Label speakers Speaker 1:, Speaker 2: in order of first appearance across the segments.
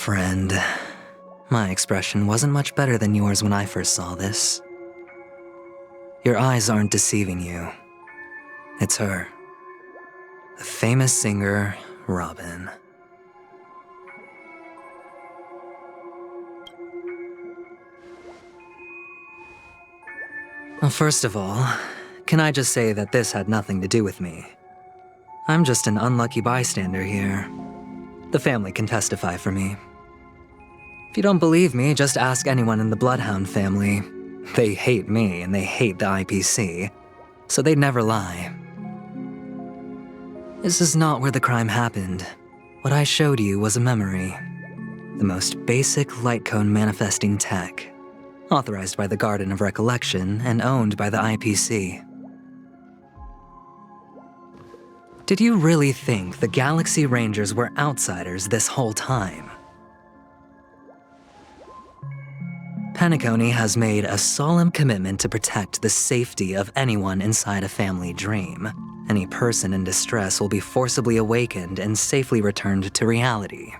Speaker 1: friend. My expression wasn't much better than yours when I first saw this. Your eyes aren't deceiving you. It's her. The famous singer, Robin. Well, first of all, can I just say that this had nothing to do with me? I'm just an unlucky bystander here. The family can testify for me. If you don't believe me, just ask anyone in the Bloodhound family. They hate me and they hate the IPC, so they'd never lie. This is not where the crime happened. What I showed you was a memory. The most basic light cone manifesting tech, authorized by the Garden of Recollection and owned by the IPC. Did you really think the Galaxy Rangers were outsiders this whole time? Penaconию has made a solemn commitment to protect the safety of anyone inside a family dream. Any person in distress will be forcibly awakened and safely returned to reality.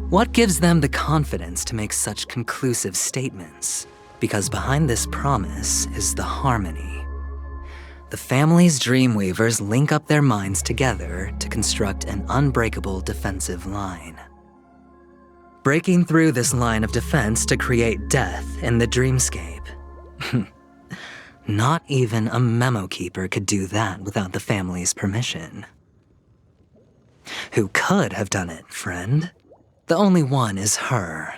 Speaker 1: What gives them the confidence to make such conclusive statements? Because behind this promise is the harmony. The family's Dreamweavers link up their minds together to construct an unbreakable defensive line. Breaking through this line of defense to create death in the dreamscape. Not even a memo keeper could do that without the family's permission. Who could have done it, friend? The only one is her.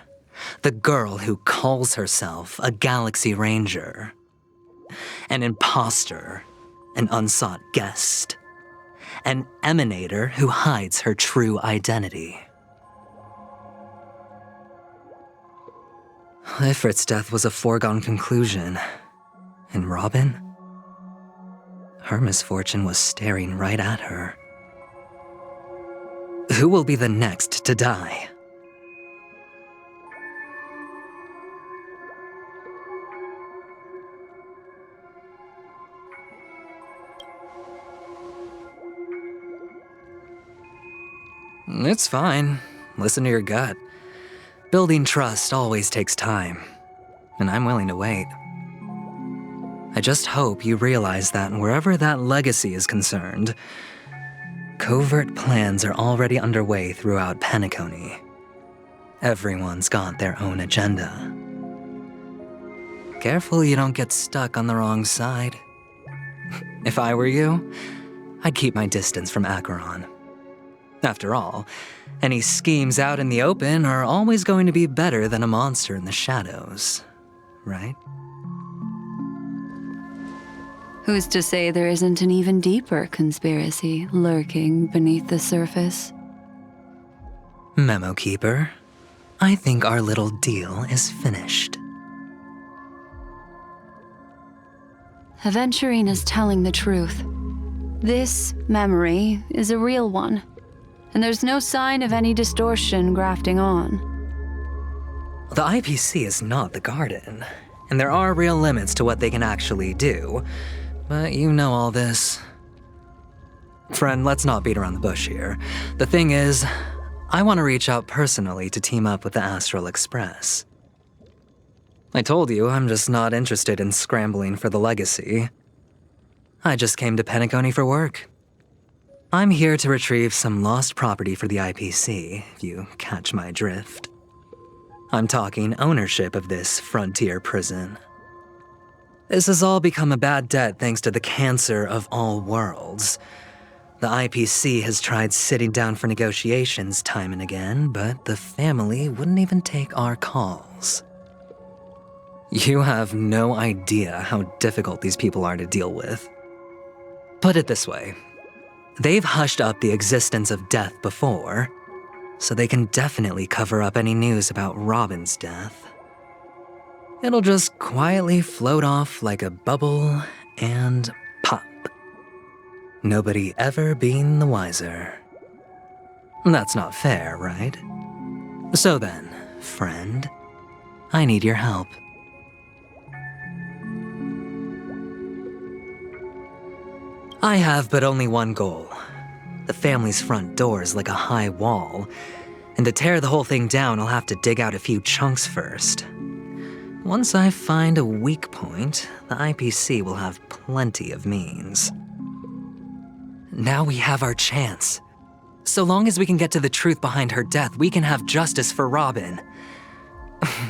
Speaker 1: The girl who calls herself a Galaxy Ranger. An imposter. An unsought guest. An emanator who hides her true identity. Ifrit's death was a foregone conclusion. And Robin? Her misfortune was staring right at her. Who will be the next to die? It's fine. Listen to your gut. Building trust always takes time, and I'm willing to wait. I just hope you realize that wherever that legacy is concerned, covert plans are already underway throughout Penaconию. Everyone's got their own agenda. Careful you don't get stuck on the wrong side. If I were you, I'd keep my distance from Acheron. After all, any schemes out in the open are always going to be better than a monster in the shadows, right?
Speaker 2: Who's to say there isn't an even deeper conspiracy lurking beneath the surface?
Speaker 1: Memo Keeper, I think our little deal is finished.
Speaker 2: Aventurine's is telling the truth. This memory is a real one, and there's no sign of any distortion grafting on.
Speaker 1: The IPC is not the Garden, and there are real limits to what they can actually do. But you know all this. Friend, let's not beat around the bush here. The thing is, I want to reach out personally to team up with the Astral Express. I told you I'm just not interested in scrambling for the legacy. I just came to Penaconию for work. I'm here to retrieve some lost property for the IPC, if you catch my drift. I'm talking ownership of this frontier prison. This has all become a bad debt thanks to the cancer of all worlds. The IPC has tried sitting down for negotiations time and again, but the family wouldn't even take our calls. You have no idea how difficult these people are to deal with. Put it this way, they've hushed up the existence of death before, so they can definitely cover up any news about Robin's death. It'll just quietly float off like a bubble and pop. Nobody ever being the wiser. That's not fair, right? So then, friend, I need your help. I have but only one goal. The family's front door is like a high wall, And to tear the whole thing down, I'll have to dig out a few chunks first. Once I find a weak point, the IPC will have plenty of means. Now we have our chance. So long as we can get to the truth behind her death, we can have justice for Robin.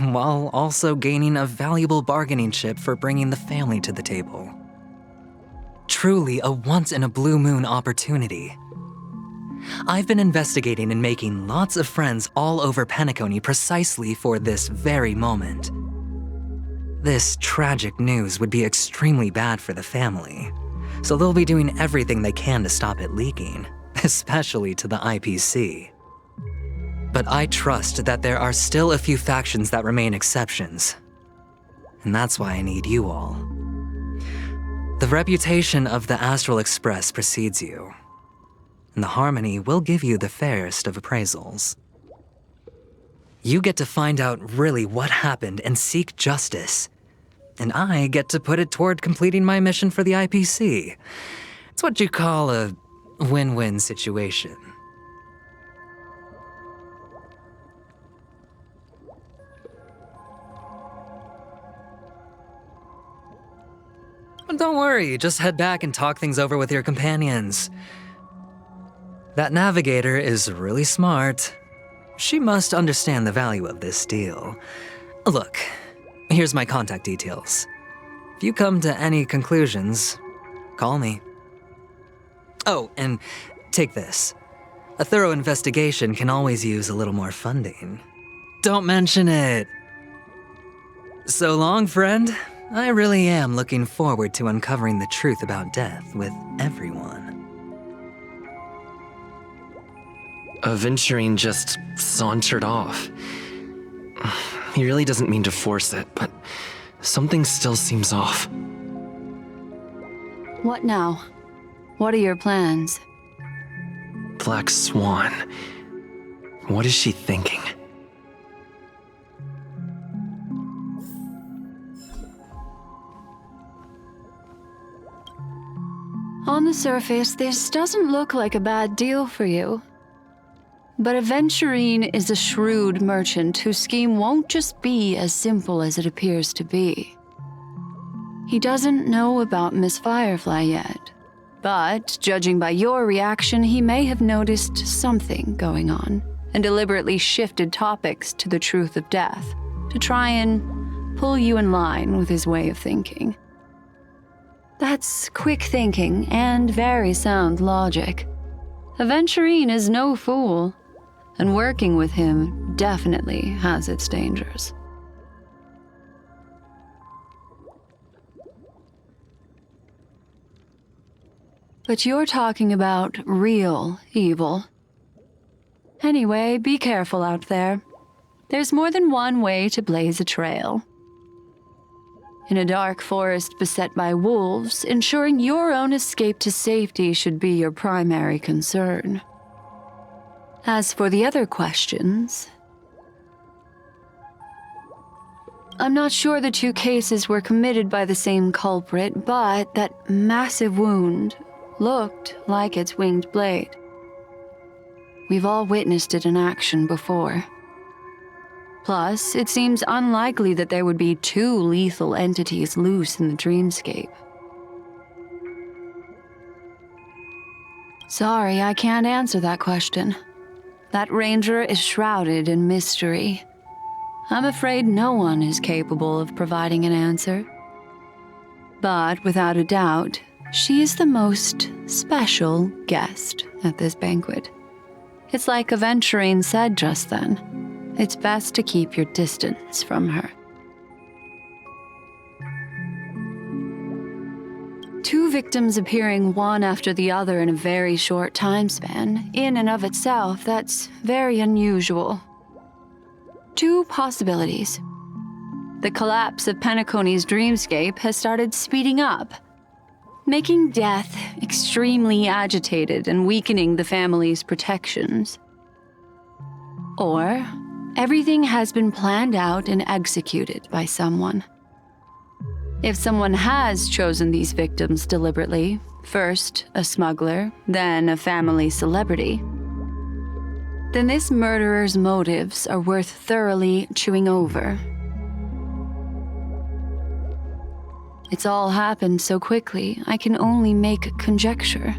Speaker 1: While also gaining a valuable bargaining chip for bringing the family to the table. Truly a once-in-a-blue-moon opportunity. I've been investigating and making lots of friends all over Penacony precisely for this very moment. This tragic news would be extremely bad for the family, so they'll be doing everything they can to stop it leaking, especially to the IPC. But I trust that there are still a few factions that remain exceptions, and that's why I need you all. The reputation of the Astral Express precedes you, and the Harmony will give you the fairest of appraisals. You get to find out really what happened and seek justice, and I get to put it toward completing my mission for the IPC. It's what you call a win-win situation. But don't worry, just head back and talk things over with your companions. That navigator is really smart. She must understand the value of this deal. Look, here's my contact details. If you come to any conclusions, call me. Oh, and take this. A thorough investigation can always use a little more funding. Don't mention it. So long, friend. I really am looking forward to uncovering the truth about death with everyone.
Speaker 3: Aventurian just sauntered off. He really doesn't mean to force it, but something still seems off.
Speaker 2: What now? What are your plans?
Speaker 3: Black Swan. What is she thinking?
Speaker 2: On the surface, this doesn't look like a bad deal for you. But Aventurian is a shrewd merchant whose scheme won't just be as simple as it appears to be. He doesn't know about Miss Firefly yet, but judging by your reaction, he may have noticed something going on and deliberately shifted topics to the truth of death to try and pull you in line with his way of thinking. That's quick thinking and very sound logic. Aventurian is no fool, and working with him definitely has its dangers. But you're talking about real evil. Anyway, be careful out there. There's more than one way to blaze a trail. In a dark forest beset by wolves, ensuring your own escape to safety should be your primary concern. As for the other questions, I'm not sure the two cases were committed by the same culprit, but that massive wound looked like its winged blade. We've all witnessed it in action before. Plus, it seems unlikely that there would be two lethal entities loose in the dreamscape. Sorry, I can't answer that question. That ranger is shrouded in mystery. I'm afraid no one is capable of providing an answer. But without a doubt, she is the most special guest at this banquet. It's like Aventurian said just then. It's best to keep your distance from her. Two victims appearing one after the other in a very short time span, in and of itself, that's very unusual. Two possibilities. The collapse of Penacony's dreamscape has started speeding up, making death extremely agitated and weakening the family's protections. Or everything has been planned out and executed by someone. If someone has chosen these victims deliberately, first a smuggler, then a family celebrity, then this murderer's motives are worth thoroughly chewing over. It's all happened so quickly, I can only make conjecture.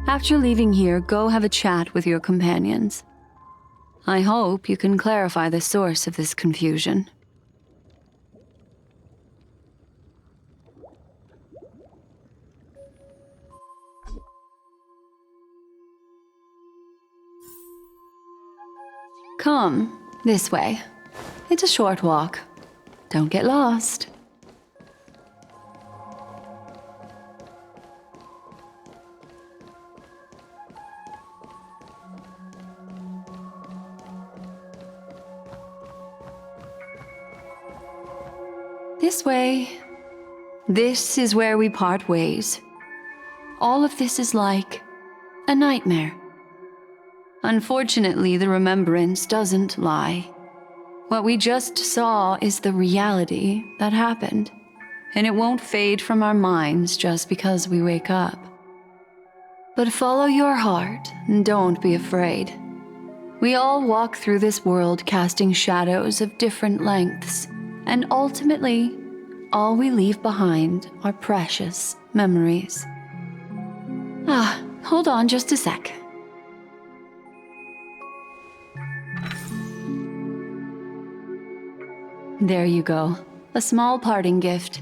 Speaker 2: After leaving here, go have a chat with your companions. I hope you can clarify the source of this confusion. Come, this way. It's a short walk. Don't get lost. This way. This is where we part ways. All of this is like a nightmare. Unfortunately, the remembrance doesn't lie. What we just saw is the reality that happened, and it won't fade from our minds just because we wake up. But follow your heart and don't be afraid. We all walk through this world casting shadows of different lengths, and ultimately, all we leave behind are precious memories. Hold on just a sec. There you go, a small parting gift.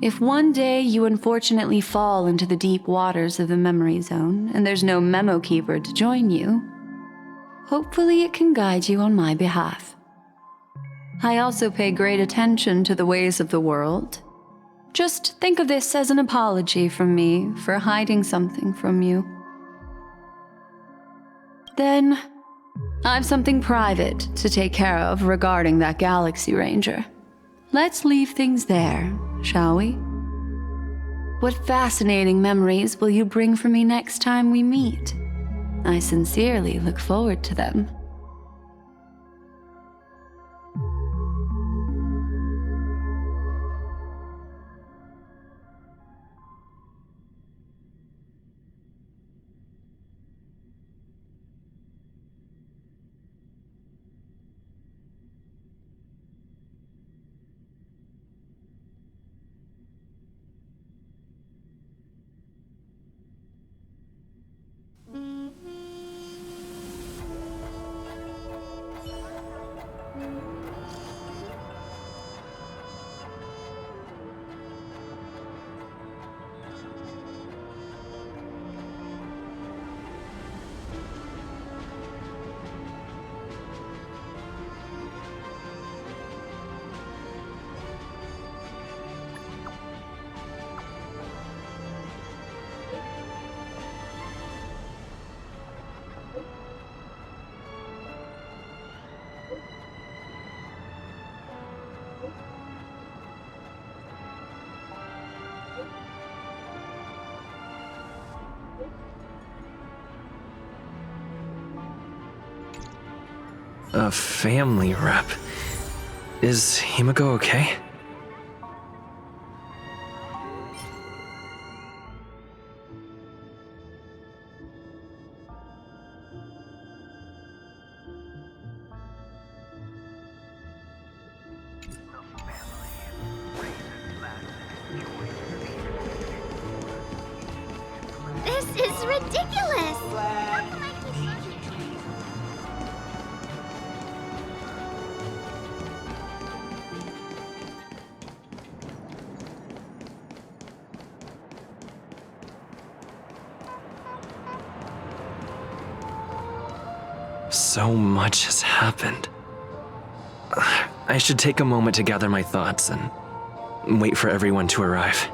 Speaker 2: If one day you unfortunately fall into the deep waters of the memory zone and there's no memo keeper to join you, hopefully it can guide you on my behalf. I also pay great attention to the ways of the world. Just think of this as an apology from me for hiding something from you. Then, I've something private to take care of regarding that Galaxy Ranger. Let's leave things there, shall we? What fascinating memories will you bring for me next time we meet? I sincerely look forward to them.
Speaker 3: A family rep. Is Himiko okay?
Speaker 4: This is ridiculous!
Speaker 3: So much has happened. I should take a moment to gather my thoughts and wait for everyone to arrive.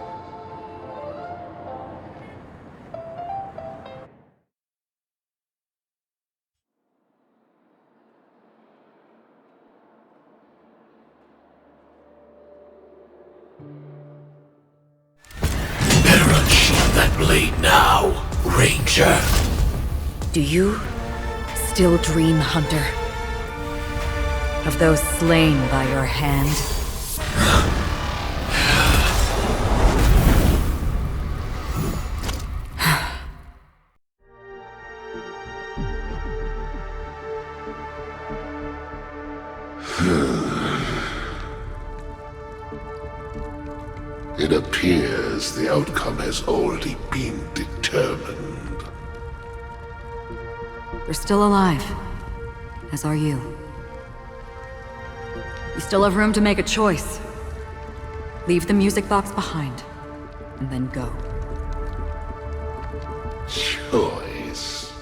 Speaker 5: Better unsheath that blade now, Ranger.
Speaker 6: Do you still dream, Hunter? Of those slain by your hand?
Speaker 5: It appears the outcome has already been determined.
Speaker 6: You're still alive, as are you. You still have room to make a choice. Leave the music box behind, and then go.
Speaker 5: Choice.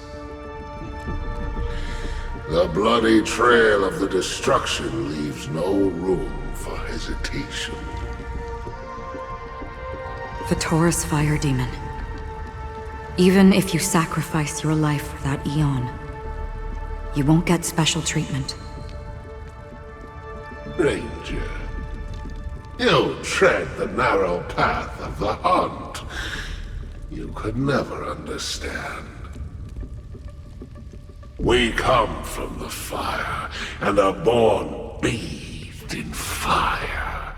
Speaker 5: The bloody trail of the destruction leaves no room for hesitation.
Speaker 6: The Taurus Fire Demon. Even if you sacrifice your life for that Eon, you won't get special treatment.
Speaker 5: Ranger, you tread the narrow path of the hunt. You could never understand. We come from the fire, and are born bathed in fire.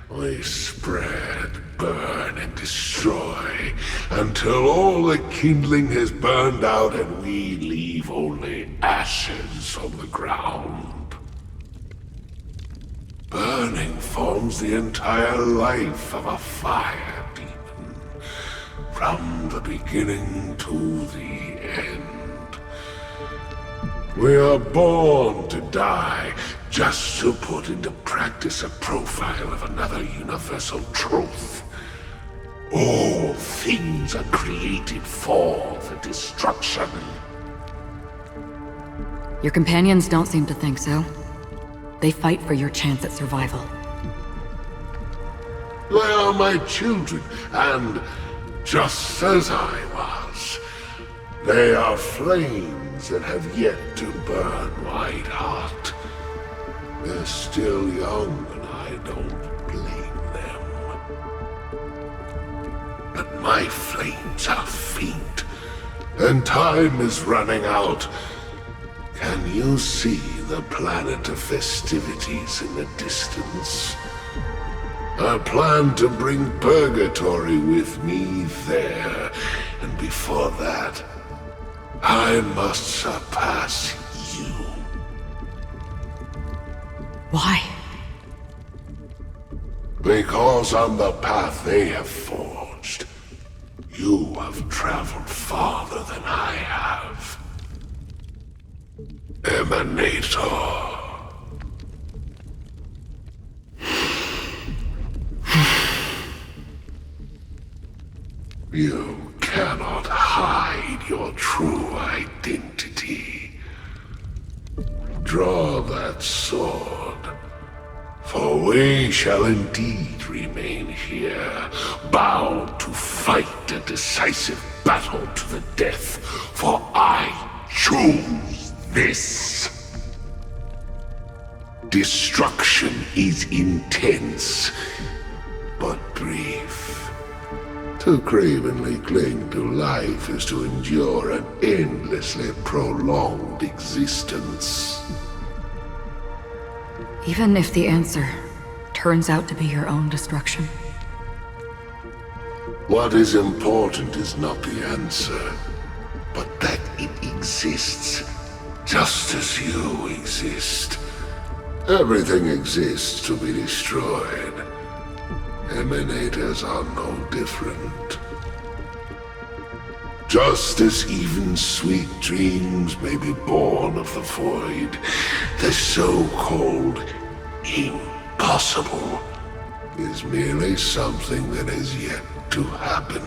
Speaker 5: We spread, burn, and destroy, until all the kindling has burned out and we leave only ashes on the ground. Burning forms the entire life of a fire demon, from the beginning to the end. We are born to die, just to put into practice a profile of another universal truth. All things are created for the destruction.
Speaker 6: Your companions don't seem to think so. They fight for your chance at survival.
Speaker 5: They are my children, and just as I was, they are flames that have yet to burn white hot. They're still young, and I don't blame them. But my flames are faint, and time is running out. Can you see the planet of festivities in the distance? I plan to bring purgatory with me there, and before that, I must surpass you.
Speaker 6: Why?
Speaker 5: Because on the path they have forged, you have traveled farther than I have. Emanator. You cannot hide your true identity. Draw that sword, for we shall indeed remain here, bound to fight a decisive battle to the death, for I choose this. Destruction is intense, but brief. To cravenly cling to life is to endure an endlessly prolonged existence.
Speaker 6: Even if the answer turns out to be your own destruction.
Speaker 5: What is important is not the answer, but that it exists, just as you exist. Everything exists to be destroyed. Emanators are no different. Just as even sweet dreams may be born of the void, the so-called impossible is merely something that has yet to happen.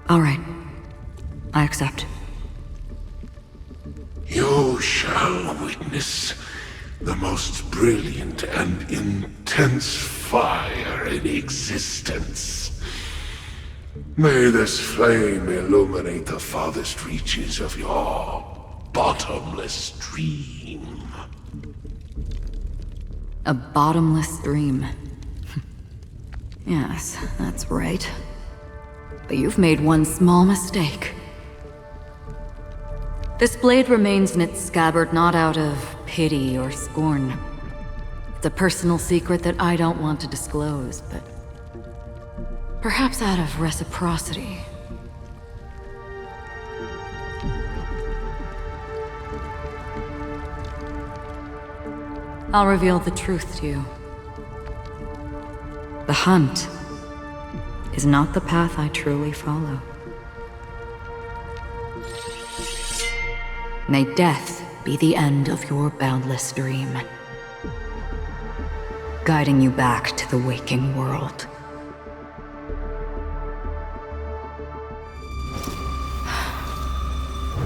Speaker 6: All right. I accept.
Speaker 5: You shall witness the most brilliant and intense fire in existence. May this flame illuminate the farthest reaches of your bottomless dream.
Speaker 6: A bottomless dream. Yes, that's right. But you've made one small mistake. This blade remains in its scabbard not out of pity or scorn. It's a personal secret that I don't want to disclose, but perhaps out of reciprocity. I'll reveal the truth to you. The hunt is not the path I truly follow. May death be the end of your boundless dream, guiding you back to the waking world.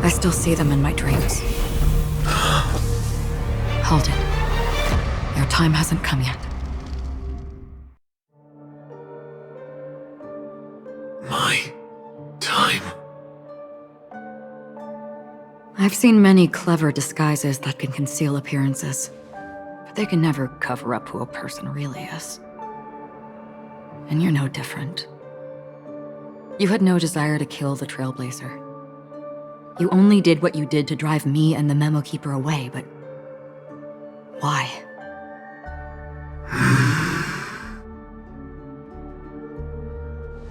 Speaker 6: I still see them in my dreams. Hold it. Your time hasn't come yet.
Speaker 5: My time?
Speaker 6: I've seen many clever disguises that can conceal appearances, but they can never cover up who a person really is. And you're no different. You had no desire to kill the Trailblazer. You only did what you did to drive me and the Memo Keeper away, but why?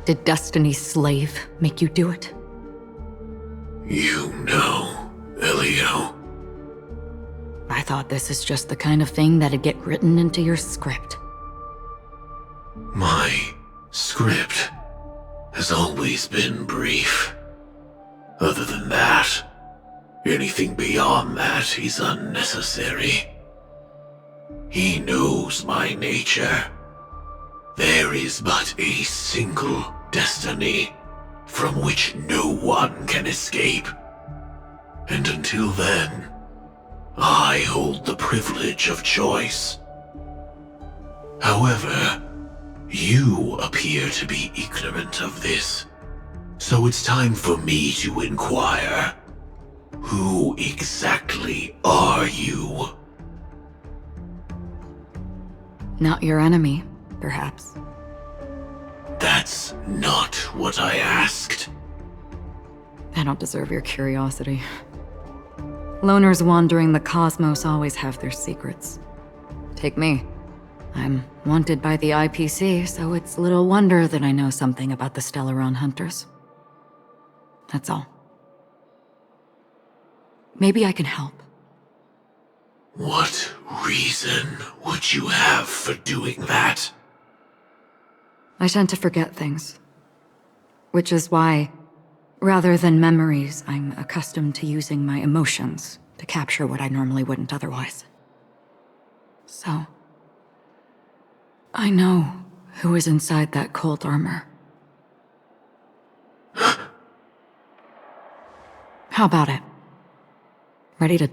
Speaker 6: Did Destiny's slave make you do it?
Speaker 5: You know, Elio.
Speaker 6: I thought this is just the kind of thing that'd get written into your script.
Speaker 5: My script has always been brief. Other than that, anything beyond that is unnecessary. He knows my nature. There is but a single destiny from which no one can escape. And until then, I hold the privilege of choice. However, you appear to be ignorant of this. So it's time for me to inquire. Who exactly are you?
Speaker 6: Not your enemy, perhaps.
Speaker 5: That's not what I asked.
Speaker 6: I don't deserve your curiosity. Loners wandering the cosmos always have their secrets. Take me. I'm wanted by the IPC, so it's little wonder that I know something about the Stellaron Hunters. That's all. Maybe I can help.
Speaker 5: What reason would you have for doing that?
Speaker 6: I tend to forget things. Which is why, rather than memories, I'm accustomed to using my emotions to capture what I normally wouldn't otherwise. So, I know who is inside that cold armor. How about it? Ready to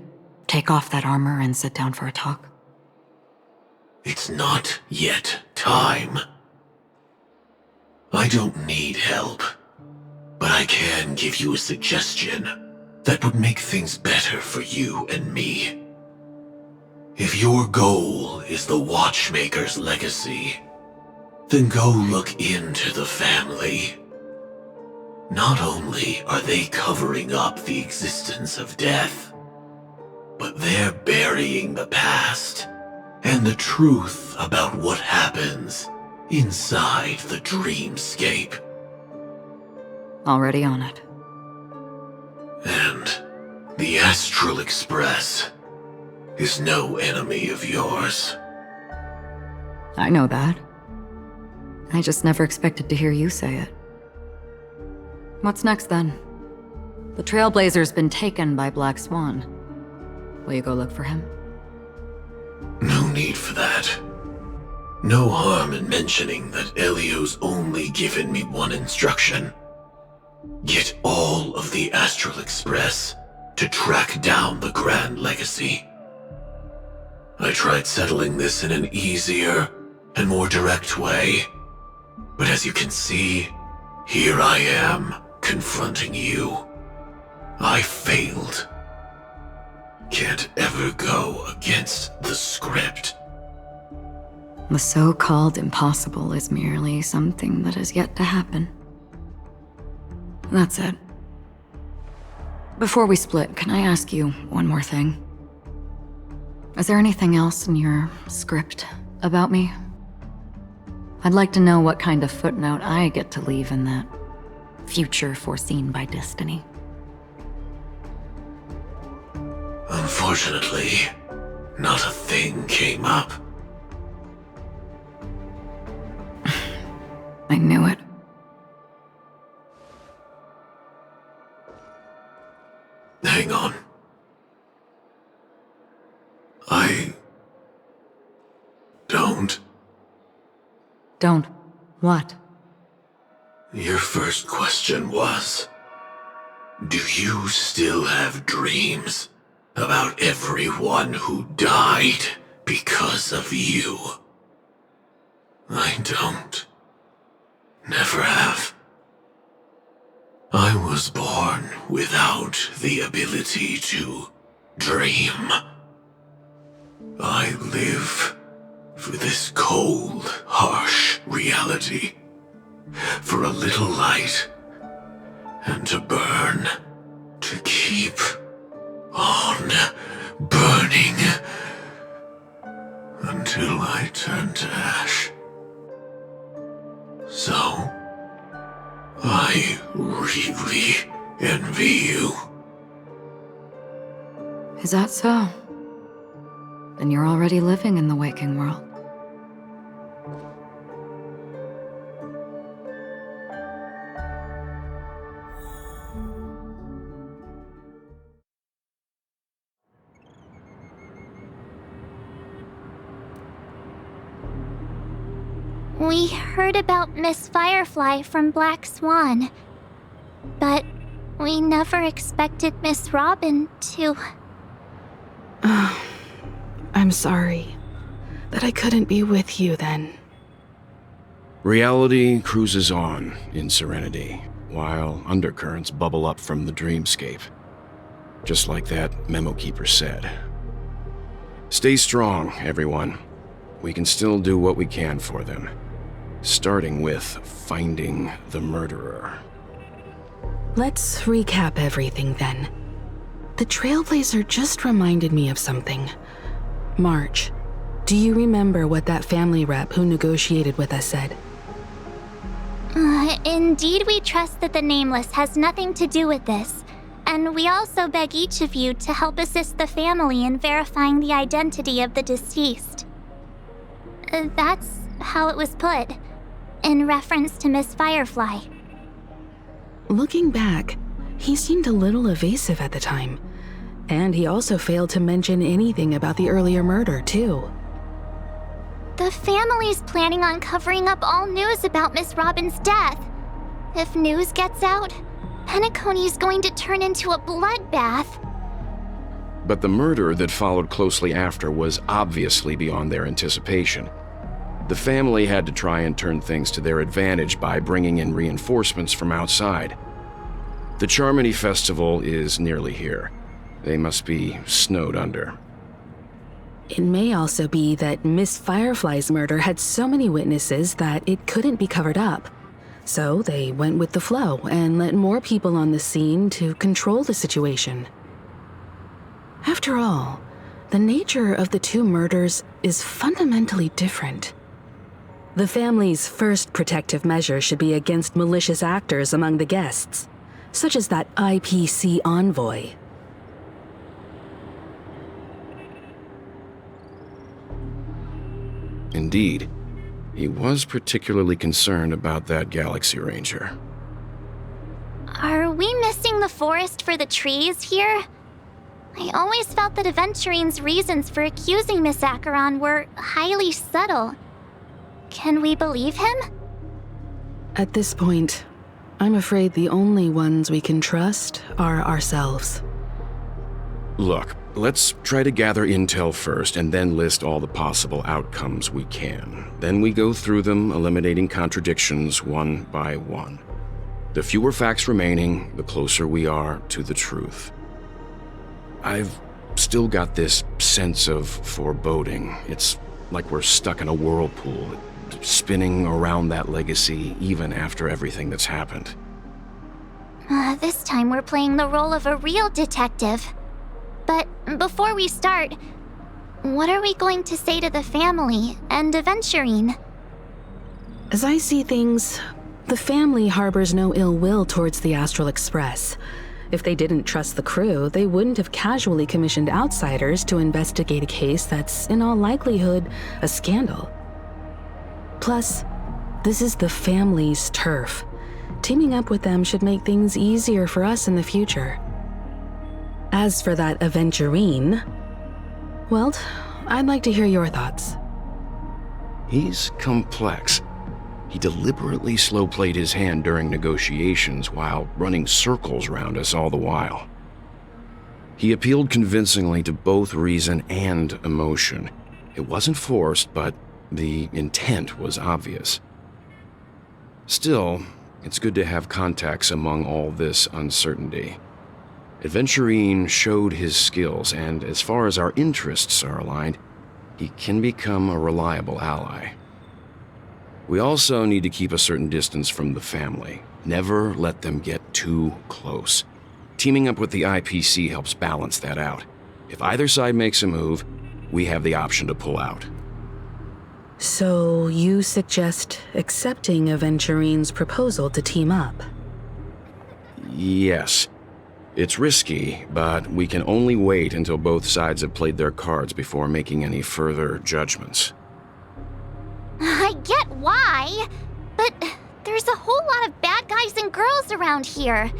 Speaker 6: take off that armor and sit down for a talk?
Speaker 5: It's not yet time. I don't need help, but I can give you a suggestion that would make things better for you and me. If your goal is the Watchmaker's legacy, then go look into the family. Not only are they covering up the existence of death, but they're burying the past and the truth about what happens inside the dreamscape.
Speaker 6: Already on it.
Speaker 5: And the Astral Express is no enemy of yours.
Speaker 6: I know that. I just never expected to hear you say it. What's next, then? The Trailblazer's been taken by Black Swan. Will you go look for him?
Speaker 5: No need for that. No harm in mentioning that Elio's only given me one instruction. Get all of the Astral Express to track down the Grand Legacy. I tried settling this in an easier and more direct way, but as you can see, here I am, confronting you. I failed. Can't ever go against the script.
Speaker 6: The so-called impossible is merely something that has yet to happen. That's it. Before we split, can I ask you one more thing? Is there anything else in your script about me? I'd like to know what kind of footnote I get to leave in that future foreseen by destiny.
Speaker 5: Unfortunately, Not a thing came up.
Speaker 6: I knew it.
Speaker 5: Hang on. I don't.
Speaker 6: Don't. What?
Speaker 5: Your first question was, do you still have dreams about everyone who died because of you? I don't. Never have. I was born without the ability to dream. I live for this cold, harsh reality. For a little light, and to burn, to keep on burning, until I turn to ash. So, I really envy you.
Speaker 6: Is that so? Then you're already living in the waking world.
Speaker 4: We heard about Miss Firefly from Black Swan, but we never expected Miss Robin to...
Speaker 7: I'm sorry that I couldn't be with you then.
Speaker 8: Reality cruises on in serenity, while undercurrents bubble up from the dreamscape. Just like that memo keeper said. Stay strong, everyone. We can still do what we can for them. Starting with finding the murderer.
Speaker 7: Let's recap everything then. The Trailblazer just reminded me of something. March, do you remember what that family rep who negotiated with us said?
Speaker 4: Indeed, we trust that the Nameless has nothing to do with this, and we also beg each of you to help assist the family in verifying the identity of the deceased. That's how it was put, in reference to Miss Firefly.
Speaker 7: Looking back, he seemed a little evasive at the time, and he also failed to mention anything about the earlier murder, too.
Speaker 4: The family's planning on covering up all news about Miss Robin's death. If news gets out, Penaconiu's going to turn into a bloodbath.
Speaker 8: But the murder that followed closely after was obviously beyond their anticipation. The family had to try and turn things to their advantage by bringing in reinforcements from outside. The Charmony Festival is nearly here. They must be snowed under.
Speaker 7: It may also be that Miss Firefly's murder had so many witnesses that it couldn't be covered up. So they went with the flow and let more people on the scene to control the situation. After all, the nature of the two murders is fundamentally different. The family's first protective measure should be against malicious actors among the guests, such as that IPC envoy.
Speaker 8: Indeed, he was particularly concerned about that Galaxy Ranger.
Speaker 4: Are we missing the forest for the trees here? I always felt that Aventurine's reasons for accusing Miss Acheron were highly subtle. Can we believe him?
Speaker 7: At this point, I'm afraid the only ones we can trust are ourselves.
Speaker 8: Look, let's try to gather intel first and then list all the possible outcomes we can. Then we go through them, eliminating contradictions one by one. The fewer facts remaining, the closer we are to the truth. I've still got this sense of foreboding. It's like we're stuck in a whirlpool, spinning around that legacy even after everything that's happened.
Speaker 4: This time we're playing the role of a real detective. But before we start, what are we going to say to the family and Aventurine?
Speaker 7: As I see things, the family harbors no ill will towards the Astral Express, If they didn't trust the crew, they wouldn't have casually commissioned outsiders to investigate a case that's, in all likelihood, a scandal. Plus, this is the family's turf. Teaming up with them should make things easier for us in the future. As for that Aventurine, well, I'd like to hear your thoughts.
Speaker 8: He's complex. He deliberately slow-played his hand during negotiations while running circles around us all the while. He appealed convincingly to both reason and emotion. It wasn't forced, but the intent was obvious. Still, it's good to have contacts among all this uncertainty. Aventurine showed his skills, and as far as our interests are aligned, he can become a reliable ally. We also need to keep a certain distance from the family. Never let them get too close. Teaming up with the IPC helps balance that out. If either side makes a move, we have the option to pull out.
Speaker 7: So you suggest accepting Aventurine's proposal to team up?
Speaker 8: Yes. It's risky, but we can only wait until both sides have played their cards before making any further judgments.
Speaker 4: I get why, but there's a whole lot of bad guys and girls around here,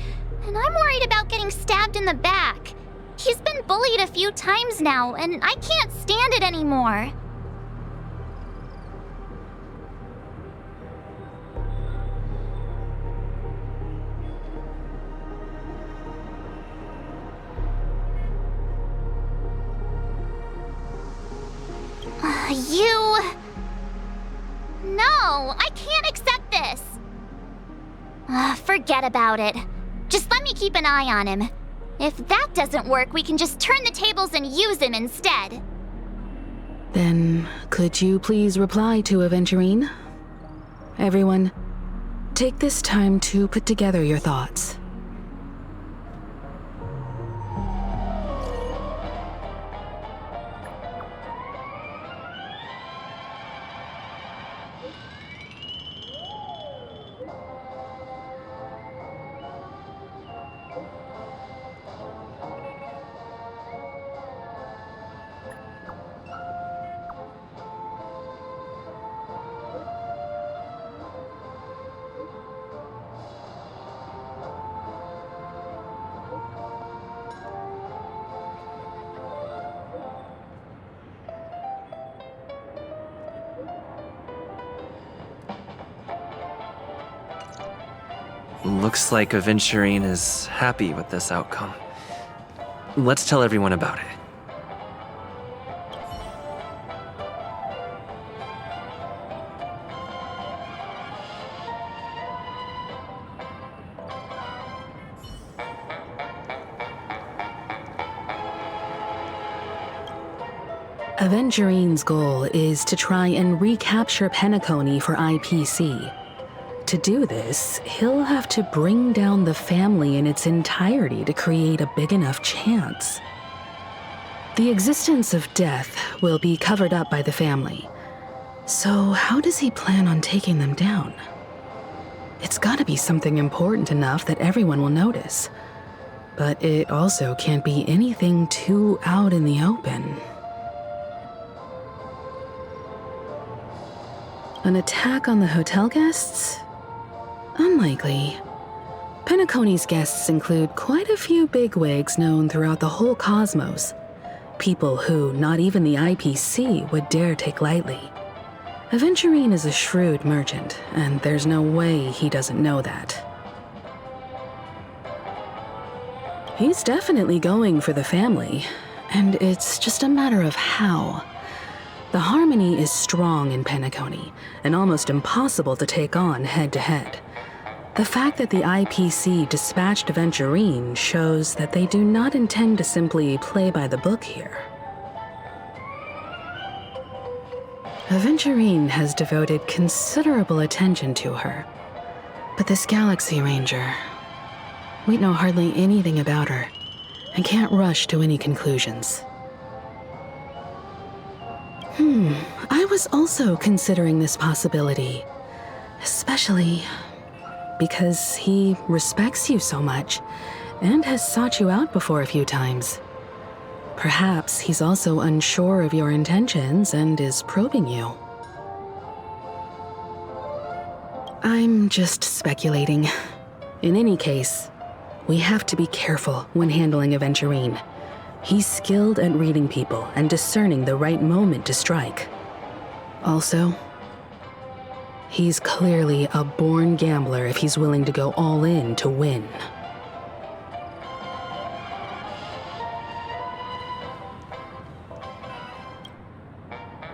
Speaker 4: and I'm worried about getting stabbed in the back. He's been bullied a few times now, and I can't stand it anymore. No, I can't accept this. Forget about it. Just let me keep an eye on him. If that doesn't work, we can just turn the tables and use him instead.
Speaker 7: Then, could you please reply to Aventurine? Everyone, take this time to put together your thoughts.
Speaker 3: Looks like Aventurine is happy with this outcome. Let's tell everyone about it.
Speaker 7: Aventurine's goal is to try and recapture Penaconию for IPC. To do this, he'll have to bring down the family in its entirety to create a big enough chance. The existence of death will be covered up by the family. So how does he plan on taking them down? It's gotta be something important enough that everyone will notice. But it also can't be anything too out in the open. An attack on the hotel guests? Unlikely. Penaconiu's guests include quite a few bigwigs known throughout the whole cosmos. People who not even the IPC would dare take lightly. Aventurine is a shrewd merchant, and there's no way he doesn't know that. He's definitely going for the family, and it's just a matter of how. The harmony is strong in Penaconiu, and almost impossible to take on head-to-head. The fact that the IPC dispatched Aventurine shows that they do not intend to simply play by the book here. Aventurine has devoted considerable attention to her. But this Galaxy Ranger, we know hardly anything about her, and can't rush to any conclusions. I was also considering this possibility, especially because he respects you so much, and has sought you out before a few times. Perhaps he's also unsure of your intentions and is probing you. I'm just speculating. In any case, we have to be careful when handling Aventyrine. He's skilled at reading people and discerning the right moment to strike. Also, he's clearly a born gambler if he's willing to go all in to win.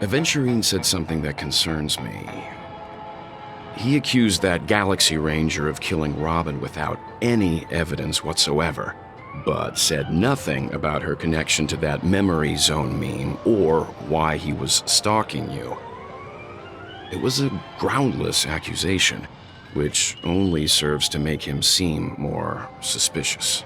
Speaker 8: Aventyrine said something that concerns me. He accused that Galaxy Ranger of killing Robin without any evidence whatsoever, but said nothing about her connection to that memory zone meme or why he was stalking you. It was a groundless accusation, which only serves to make him seem more suspicious.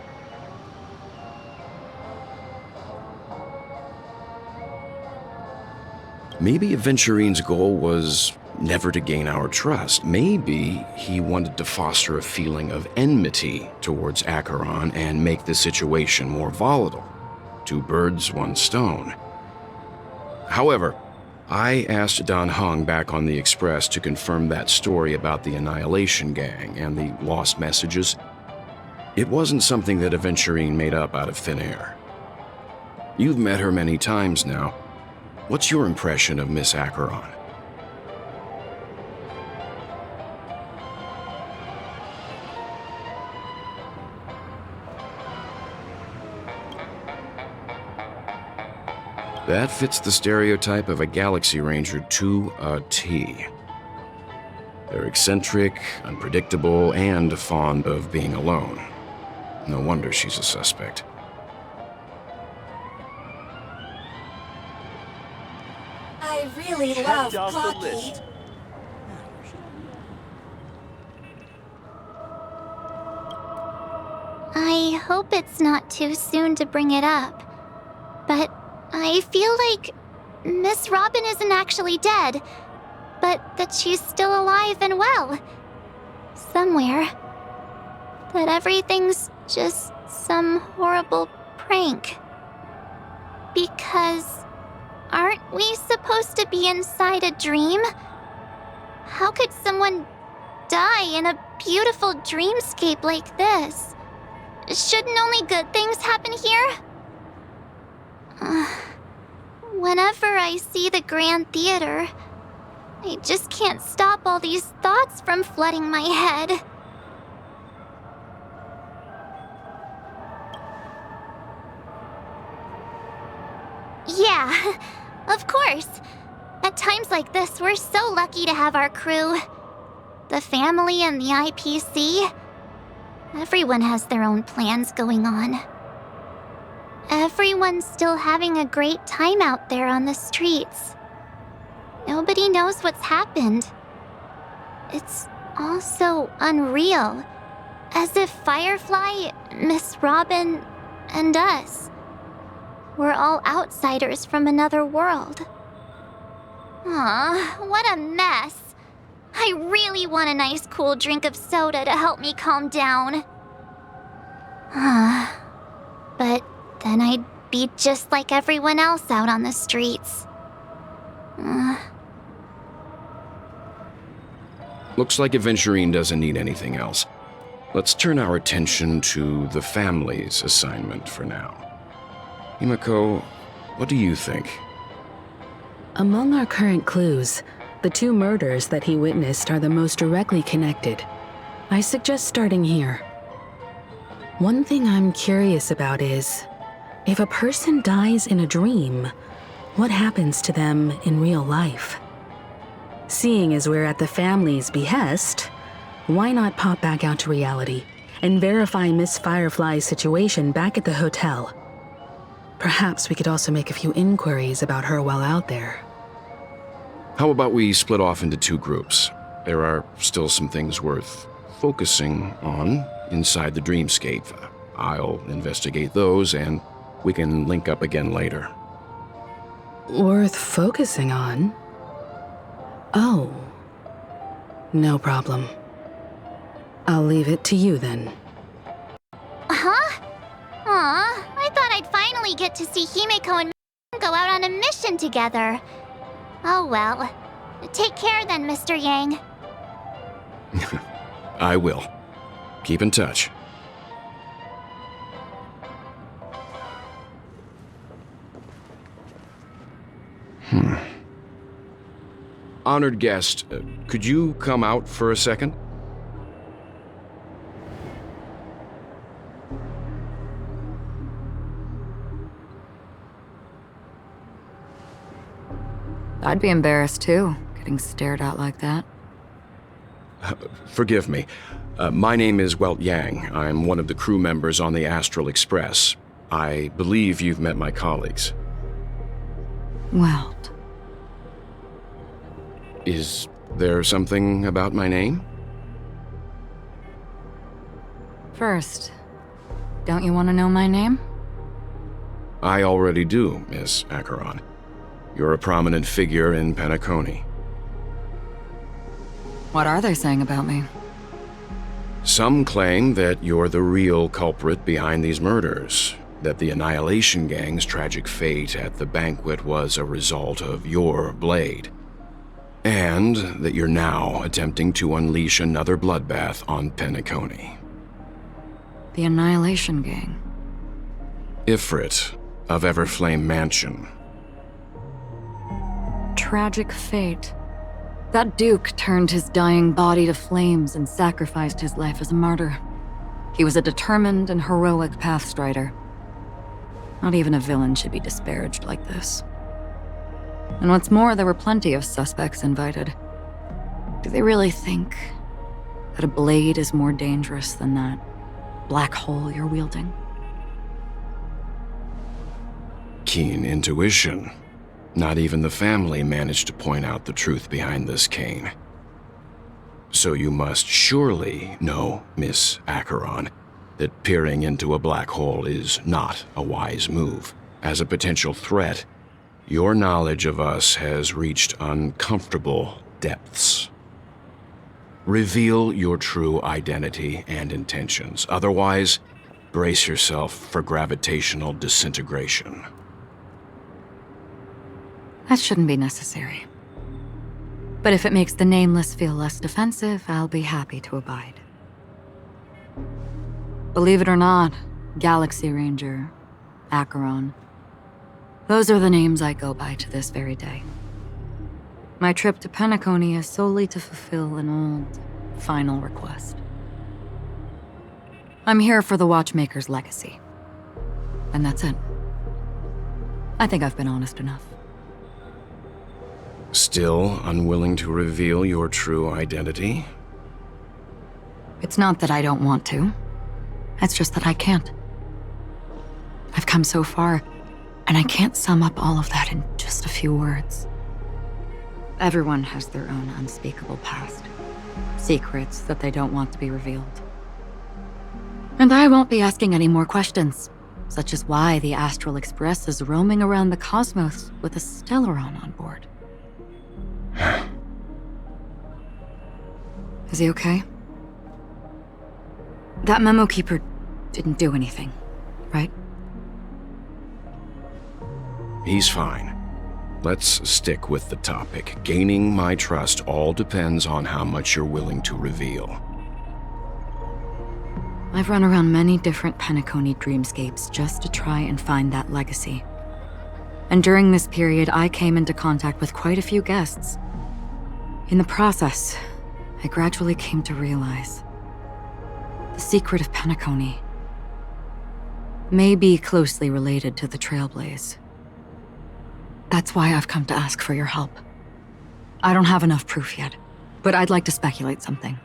Speaker 8: Maybe Aventyrine's goal was never to gain our trust. Maybe he wanted to foster a feeling of enmity towards Acheron and make the situation more volatile. 2 birds, 1 stone. However, I asked Don Hung back on the Express to confirm that story about the Annihilation Gang and the lost messages. It wasn't something that Aventyrine made up out of thin air. You've met her many times now. What's your impression of Miss Acheron? That fits the stereotype of a Galaxy Ranger to a T. They're eccentric, unpredictable, and fond of being alone. No wonder she's a suspect.
Speaker 9: I really love Clocky.
Speaker 4: I hope it's not too soon to bring it up, but I feel like Miss Robin isn't actually dead, but that she's still alive and well. Somewhere. That everything's just some horrible prank. Because aren't we supposed to be inside a dream? How could someone die in a beautiful dreamscape like this? Shouldn't only good things happen here? Whenever I see the Grand Theater, I just can't stop all these thoughts from flooding my head. Yeah, of course. At times like this, we're so lucky to have our crew. The family and the IPC. Everyone has their own plans going on. Everyone's still having a great time out there on the streets. Nobody knows what's happened. It's all so unreal. As if Firefly, Miss Robin, and us were all outsiders from another world. Aw, what a mess. I really want a nice cool drink of soda to help me calm down. But then I'd be just like everyone else out on the streets.
Speaker 8: Looks like Aventyrine doesn't need anything else. Let's turn our attention to the family's assignment for now. Himiko, what do you think?
Speaker 7: Among our current clues, the 2 murders that he witnessed are the most directly connected. I suggest starting here. One thing I'm curious about is, if a person dies in a dream, what happens to them in real life? Seeing as we're at the family's behest, why not pop back out to reality and verify Miss Firefly's situation back at the hotel? Perhaps we could also make a few inquiries about her while out there.
Speaker 8: How about we split off into 2 groups? There are still some things worth focusing on inside the dreamscape. I'll investigate those, and we can link up again later.
Speaker 7: Worth focusing on? Oh. No problem. I'll leave it to you then.
Speaker 4: Huh? finally get to see Himeko and go out on a mission together. Oh well. Take care then, Mr. Yang.
Speaker 8: I will. Keep in touch. Honored guest, could you come out for a second?
Speaker 6: I'd be embarrassed too, getting stared at like that.
Speaker 8: Forgive me. My name is Yang. I'm one of the crew members on the Astral Express. I believe you've met my colleagues.
Speaker 6: Welt.
Speaker 8: Is there something about my name?
Speaker 6: First, don't you want to know my name?
Speaker 8: I already do, Miss Acheron. You're a prominent figure in Penacony.
Speaker 6: What are they saying about me?
Speaker 8: Some claim that you're the real culprit behind these murders, that the Annihilation Gang's tragic fate at the banquet was a result of your blade, and that you're now attempting to unleash another bloodbath on Penacony.
Speaker 6: The Annihilation Gang?
Speaker 8: Ifrit of Everflame Mansion.
Speaker 6: Tragic fate. That Duke turned his dying body to flames and sacrificed his life as a martyr. He was a determined and heroic pathstrider. Not even a villain should be disparaged like this. And what's more, there were plenty of suspects invited. Do they really think that a blade is more dangerous than that black hole you're wielding?
Speaker 8: Keen intuition. Not even the family managed to point out the truth behind this cane. So you must surely know, Miss Acheron, that peering into a black hole is not a wise move. As a potential threat, your knowledge of us has reached uncomfortable depths. Reveal your true identity and intentions. Otherwise, brace yourself for gravitational disintegration.
Speaker 6: That shouldn't be necessary. But if it makes the Nameless feel less defensive, I'll be happy to abide. Believe it or not, Galaxy Ranger, Acheron, those are the names I go by to this very day. My trip to Penacony is solely to fulfill an old, final request. I'm here for the Watchmaker's legacy. And that's it. I think I've been honest enough.
Speaker 8: Still unwilling to reveal your true identity?
Speaker 6: It's not that I don't want to. It's just that I can't. I've come so far, and I can't sum up all of that in just a few words. Everyone has their own unspeakable past. Secrets that they don't want to be revealed. And I won't be asking any more questions, such as why the Astral Express is roaming around the cosmos with a Stellaron on board. Is he okay? That memo keeper didn't do anything, right?
Speaker 8: He's fine. Let's stick with the topic. Gaining my trust all depends on how much you're willing to reveal.
Speaker 6: I've run around many different Penacony dreamscapes just to try and find that legacy. And during this period, I came into contact with quite a few guests. In the process, I gradually came to realize the secret of Penacony may be closely related to the Trailblaze. That's why I've come to ask for your help. I don't have enough proof yet, but I'd like to speculate something.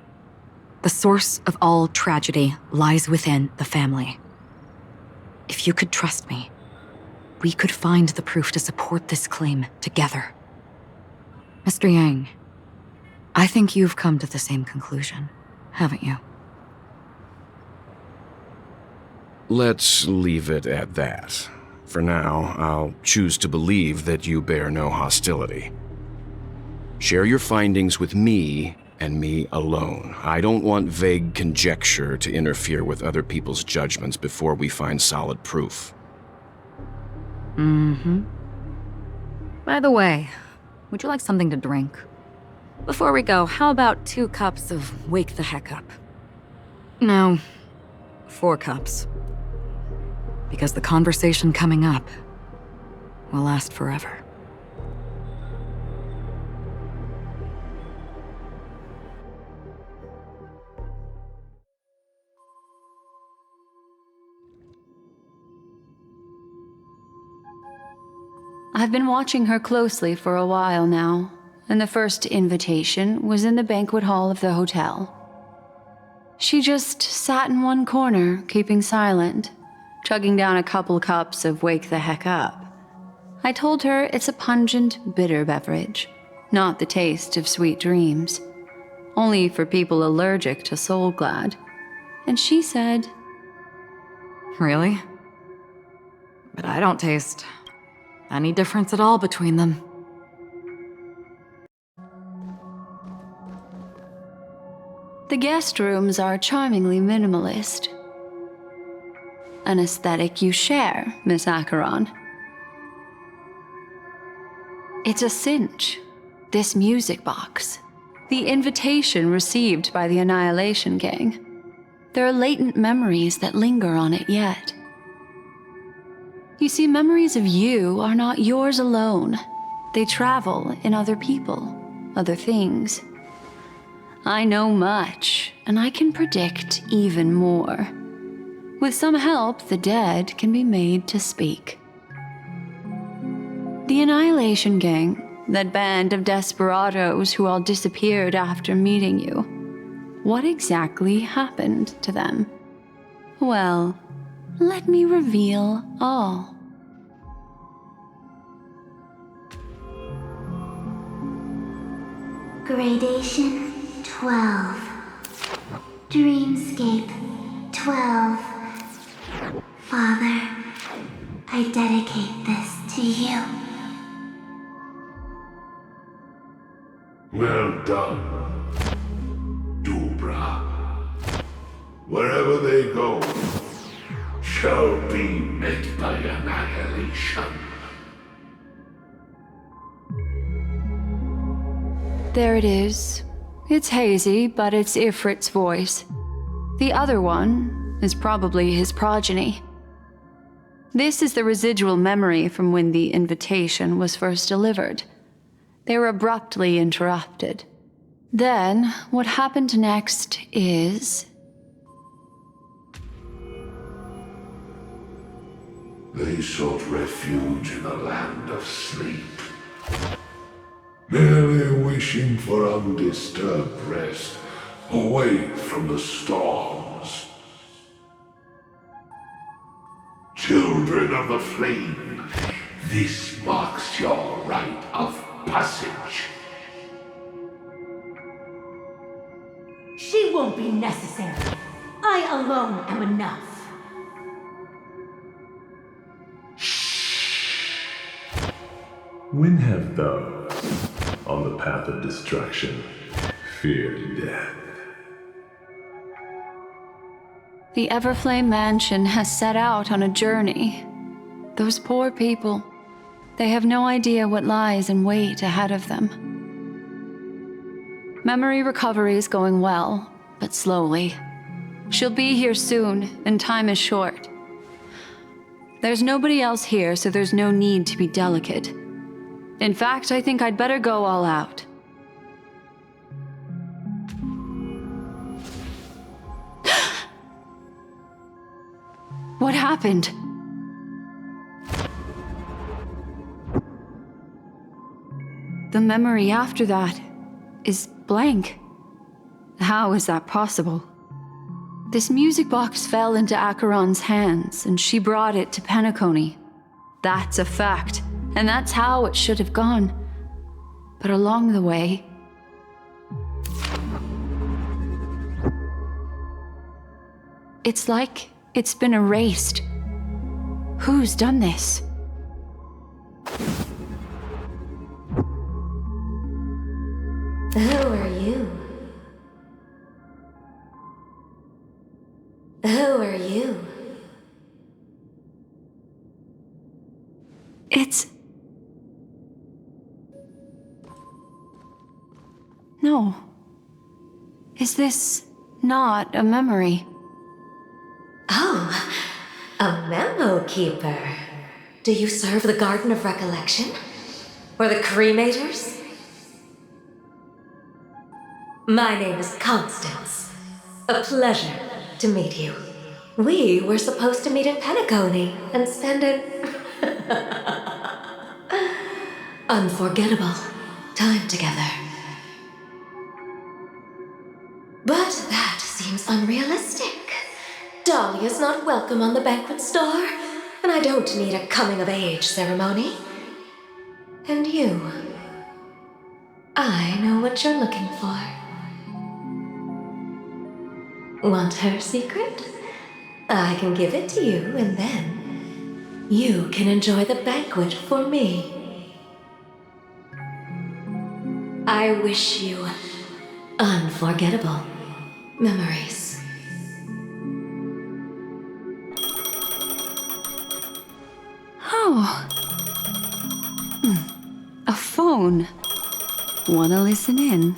Speaker 6: The source of all tragedy lies within the family. If you could trust me, we could find the proof to support this claim together. Mr. Yang, I think you've come to the same conclusion, haven't you?
Speaker 8: Let's leave it at that. For now, I'll choose to believe that you bear no hostility. Share your findings with me and me alone. I don't want vague conjecture to interfere with other people's judgments before we find solid proof.
Speaker 6: Mm-hmm. By the way, would you like something to drink? Before we go, how about 2 cups of Wake the Heck Up? No, 4 cups. Because the conversation coming up will last forever.
Speaker 2: I've been watching her closely for a while now, and the first invitation was in the banquet hall of the hotel. She just sat in one corner, keeping silent, chugging down a couple cups of Wake the Heck Up. I told her it's a pungent, bitter beverage, not the taste of sweet dreams, only for people allergic to Soul Glad. And she said,
Speaker 6: Really? But I don't taste any difference at all between them.
Speaker 2: The guest rooms are charmingly minimalist. An aesthetic you share, Miss Acheron. It's a cinch, this music box. The invitation received by the Annihilation Gang. There are latent memories that linger on it yet. You see, memories of you are not yours alone. They travel in other people, other things. I know much, and I can predict even more. With some help, the dead can be made to speak. The Annihilation Gang, that band of desperados who all disappeared after meeting you. What exactly happened to them? Well, let me reveal all.
Speaker 4: Gradation 12. Dreamscape 12. Father, I dedicate this to you.
Speaker 5: Well done, Dubra. Wherever they go, shall be met by annihilation.
Speaker 2: There it is. It's hazy, but it's Ifrit's voice. The other one is probably his progeny. This is the residual memory from when the invitation was first delivered. They were abruptly interrupted. Then, what happened next is...
Speaker 5: They sought refuge in a land of sleep, merely wishing for undisturbed rest, away from the storms. Children of the flame, this marks your rite of passage.
Speaker 9: She won't be necessary. I alone am enough.
Speaker 10: When have those on the path of destruction feared death?
Speaker 2: The Everflame Mansion has set out on a journey. Those poor people, they have no idea what lies in wait ahead of them. Memory recovery is going well, but slowly. She'll be here soon, and time is short. There's nobody else here, so there's no need to be delicate. In fact, I think I'd better go all out. What happened? The memory after that is blank. How is that possible? This music box fell into Acheron's hands, and she brought it to Penaconию. That's a fact, and that's how it should have gone. But along the way... it's like it's been erased. Who's done this?
Speaker 9: Who are you? Who are you?
Speaker 2: It's... No. Is this not a memory?
Speaker 11: Oh, a memo keeper. Do you serve the Garden of Recollection? Or the Cremators? My name is Constance. A pleasure to meet you. We were supposed to meet in Penaconию and spend an unforgettable time together. But that seems unrealistic. Dahlia's not welcome on the banquet star, and I don't need a coming-of-age ceremony. And you, I know what you're looking for. Want her secret? I can give it to you, and then you can enjoy the banquet for me. I wish you unforgettable memories.
Speaker 2: Oh. A phone. Wanna listen in?